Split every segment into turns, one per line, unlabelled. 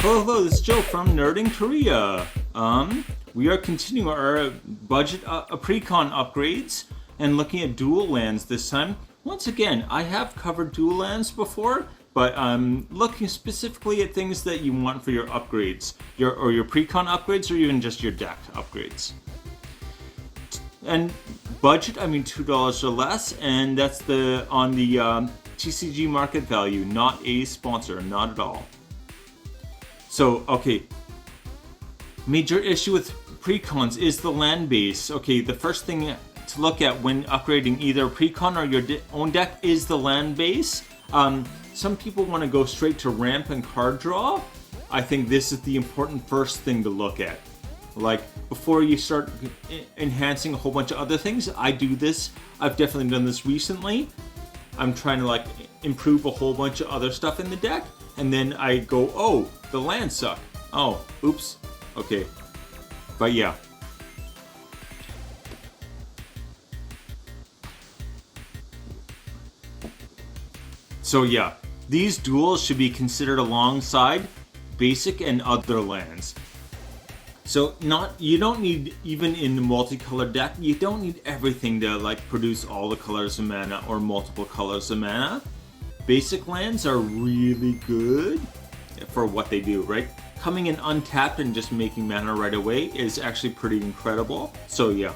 Hello, this is Joe from Nerd in Korea. We are continuing our budget Precon upgrades and looking at dual lands this time. Once again, I have covered dual lands before, but I'm looking specifically at things that you want for your upgrades, your Precon upgrades, or even just your deck upgrades. And budget, I mean $2 or less, and that's on the TCG market value, not a sponsor, not at all. So, okay, major issue with Precons is the land base. Okay, the first thing to look at when upgrading either Precon or your own deck is the land base. Some people want to go straight to ramp and card draw. I think this is the important first thing to look at. Like, before you start enhancing a whole bunch of other things, I do this. I've definitely done this recently. I'm trying to, like, improve a whole bunch of other stuff in the deck. And then I go, oh, the lands suck. Oh, oops. Okay. But yeah. So yeah, these duels should be considered alongside basic and other lands. So you don't need, even in the multicolored deck, you don't need everything to like produce all the colors of mana or multiple colors of mana. Basic lands are really good for what they do, right? Coming in untapped and just making mana right away is actually pretty incredible. So yeah.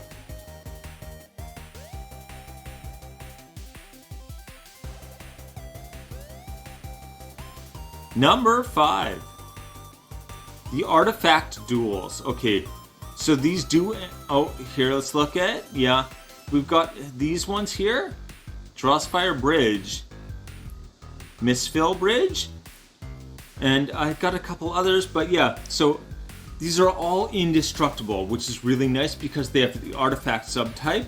Number 5. The artifact duels. Okay, so these do... Oh, here, let's look at it. Yeah, we've got these ones here. Drossfire Bridge. Mistfill Bridge, and I've got a couple others, but yeah, so these are all indestructible, which is really nice because they have the artifact subtype.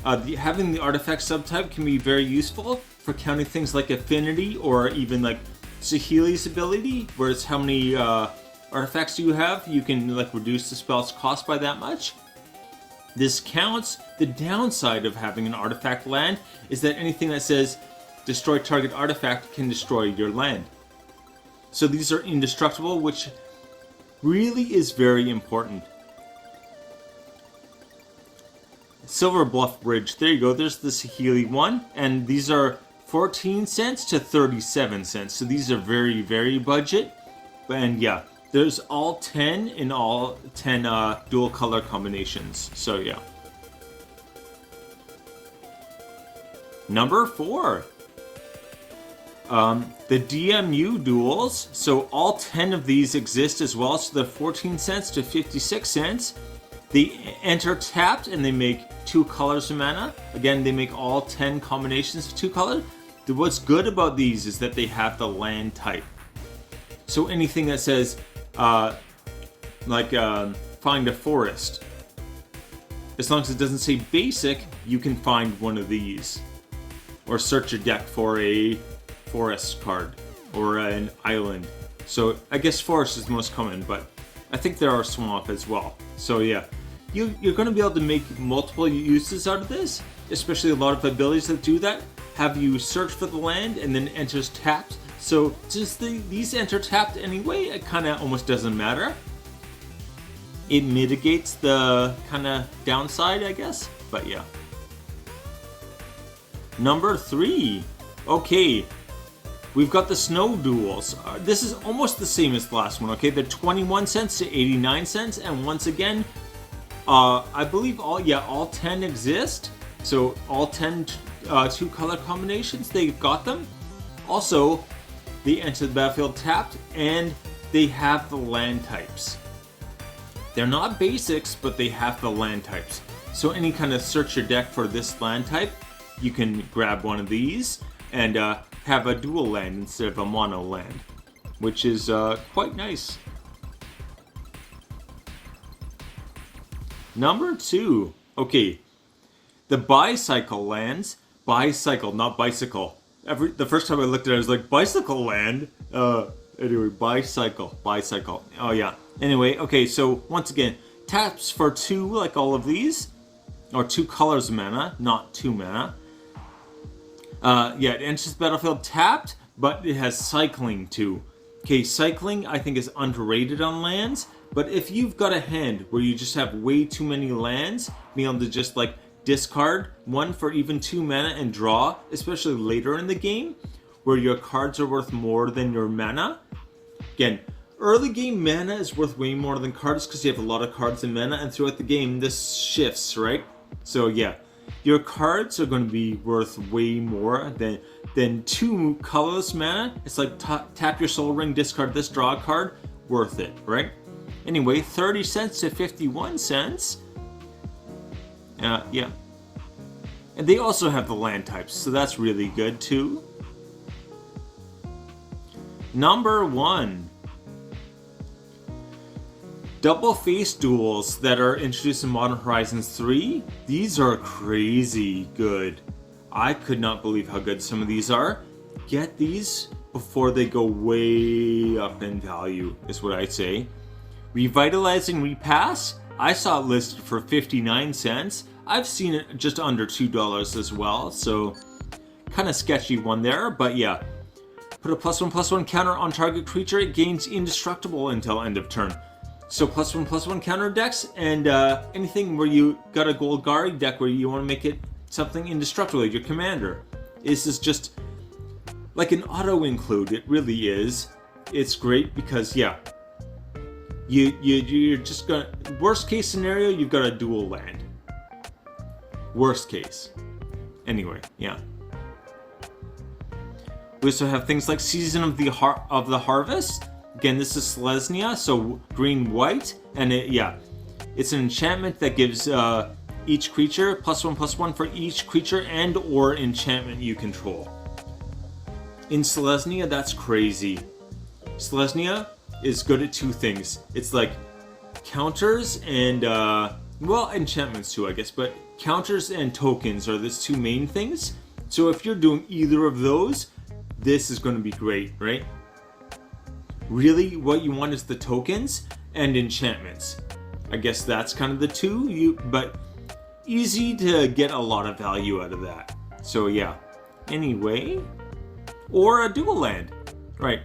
Having the artifact subtype can be very useful for counting things like affinity or even like Saheeli's ability, where it's how many artifacts do you have. You can like reduce the spell's cost by that much. This counts. The downside of having an artifact land is that anything that says destroy target artifact can destroy your land. So these are indestructible, which really is very important. Silver Bluff Bridge, there you go, there's the Saheeli one, and these are 14 cents to 37 cents, so these are very, very budget. And yeah, there's all 10 in all 10 dual color combinations, so yeah. Number 4. The DMU duels, so all 10 of these exist as well, so they're 14 cents to 56 cents. They enter tapped and they make 2 colors of mana. Again, they make all 10 combinations of 2 colors. What's good about these is that they have the land type. So anything that says, find a forest, as long as it doesn't say basic, you can find one of these. Or search your deck for a forest card or an island. So I guess forest is the most common, but I think there are swamp as well. So yeah, you're going to be able to make multiple uses out of this, especially a lot of abilities that do that. Have you search for the land and then enters tapped. So since these enter tapped anyway, it kind of almost doesn't matter. It mitigates the kind of downside, I guess, but yeah. Number 3. Okay, we've got the snow duels. This is almost the same as the last one, okay? They're 21 cents to 89 cents, and once again, I believe all 10 exist. So all 10 2 color combinations, they've got them. Also, they enter the battlefield tapped, and they have the land types. They're not basics, but they have the land types. So any kind of search your deck for this land type, you can grab one of these and have a dual land instead of a mono land, which is quite nice. Number 2. Okay, the bicycle lands. Bicycle, not bicycle. The first time I looked at it, I was like, bicycle land? Anyway, bicycle. Oh yeah. Anyway, okay, so once again, taps for 2 like all of these, or 2 colors of mana, not 2 mana. Yeah, it enters the battlefield tapped, but it has cycling too. Okay, cycling I think is underrated on lands, but if you've got a hand where you just have way too many lands, being able to just like discard one for even 2 mana and draw, especially later in the game, where your cards are worth more than your mana. Again, early game mana is worth way more than cards because you have a lot of cards and mana, and throughout the game this shifts, right? So yeah, your cards are going to be worth way more than 2 colorless mana. It's like tap your Soul Ring, discard this, draw a card, worth it, right? Anyway, 30 cents to 51 cents. Yeah. And they also have the land types, so that's really good too. Number 1. Double face duels that are introduced in Modern Horizons 3. These are crazy good. I could not believe how good some of these are. Get these before they go way up in value, is what I'd say. Revitalizing Repass. I saw it listed for 59 cents. I've seen it just under $2 as well, so kind of sketchy one there, but yeah. Put a +1/+1 counter on target creature. It gains indestructible until end of turn. So +1/+1 counter decks, and anything where you got a Golgari deck where you want to make it something indestructible, your commander. This is just like an auto include. It really is. It's great because yeah, you're just gonna, worst case scenario, you've got a dual land. Worst case. Anyway, yeah. We also have things like Season of the Harvest. Again, this is Selesnya, so green-white, and it's an enchantment that gives each creature +1/+1 for each creature and or enchantment you control. In Selesnya, that's crazy. Selesnya is good at 2 things. It's like counters and well, enchantments too, I guess, but counters and tokens are the 2 main things. So if you're doing either of those, this is going to be great, right? Really, what you want is the tokens and enchantments. I guess that's kind of the 2, but easy to get a lot of value out of that. So yeah. Anyway, or a dual land, right?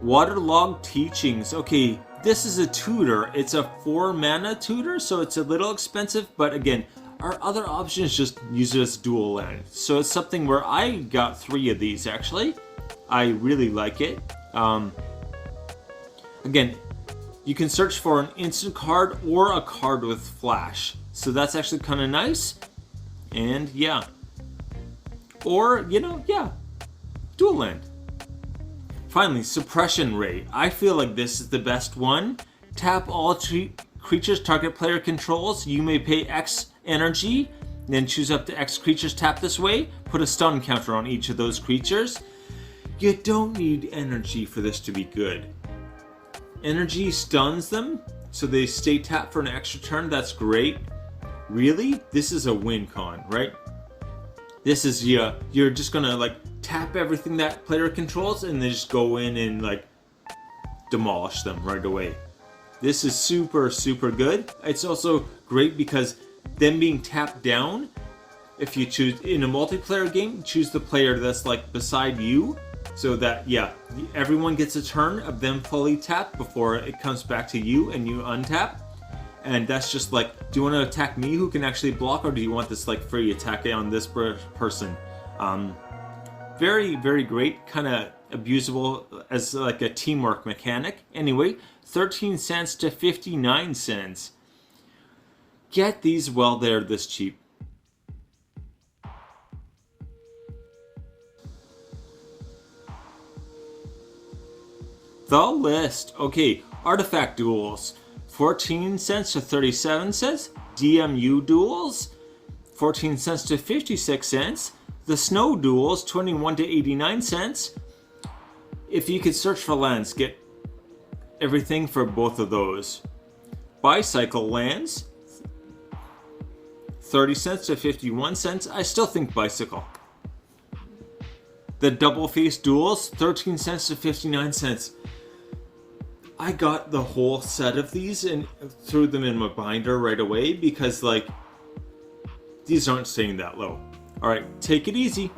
Waterlogged Teachings. Okay, this is a tutor. It's a 4 mana tutor, so it's a little expensive, but again, our other option is just use it as dual land. So it's something where I got 3 of these actually. I really like it. Again, you can search for an instant card or a card with flash. So that's actually kind of nice. And yeah. Or, yeah, dual land. Finally, Suppression Ray. I feel like this is the best one. Tap all creatures target player controls. You may pay X energy, then choose up to X creatures tapped this way. Put a stun counter on each of those creatures. You don't need energy for this to be good. Energy stuns them, so they stay tapped for an extra turn. That's great. Really? This is a win con, right? This is, you're just gonna like tap everything that player controls and then just go in and like demolish them right away. This is super, super good. It's also great because them being tapped down, if you choose in a multiplayer game, choose the player that's like beside you, so that yeah, everyone gets a turn of them fully tapped before it comes back to you and you untap. And that's just like, do you want to attack me who can actually block, or do you want this like free attack on this person? Very, very great, kind of abusable as like a teamwork mechanic. Anyway, 13 cents to 59 cents. Get these while they're this cheap. The list. Okay, Artifact Duels. 14 cents to 37 cents. DMU Duels. 14 cents to 56 cents. The Snow Duels. 21 to 89 cents. If you could search for lands, get everything for both of those. Bicycle Lands. 30 cents to 51 cents. I still think Bicycle. The Double Face Duels. 13 cents to 59 cents. I got the whole set of these and threw them in my binder right away because like these aren't staying that low. Alright, take it easy.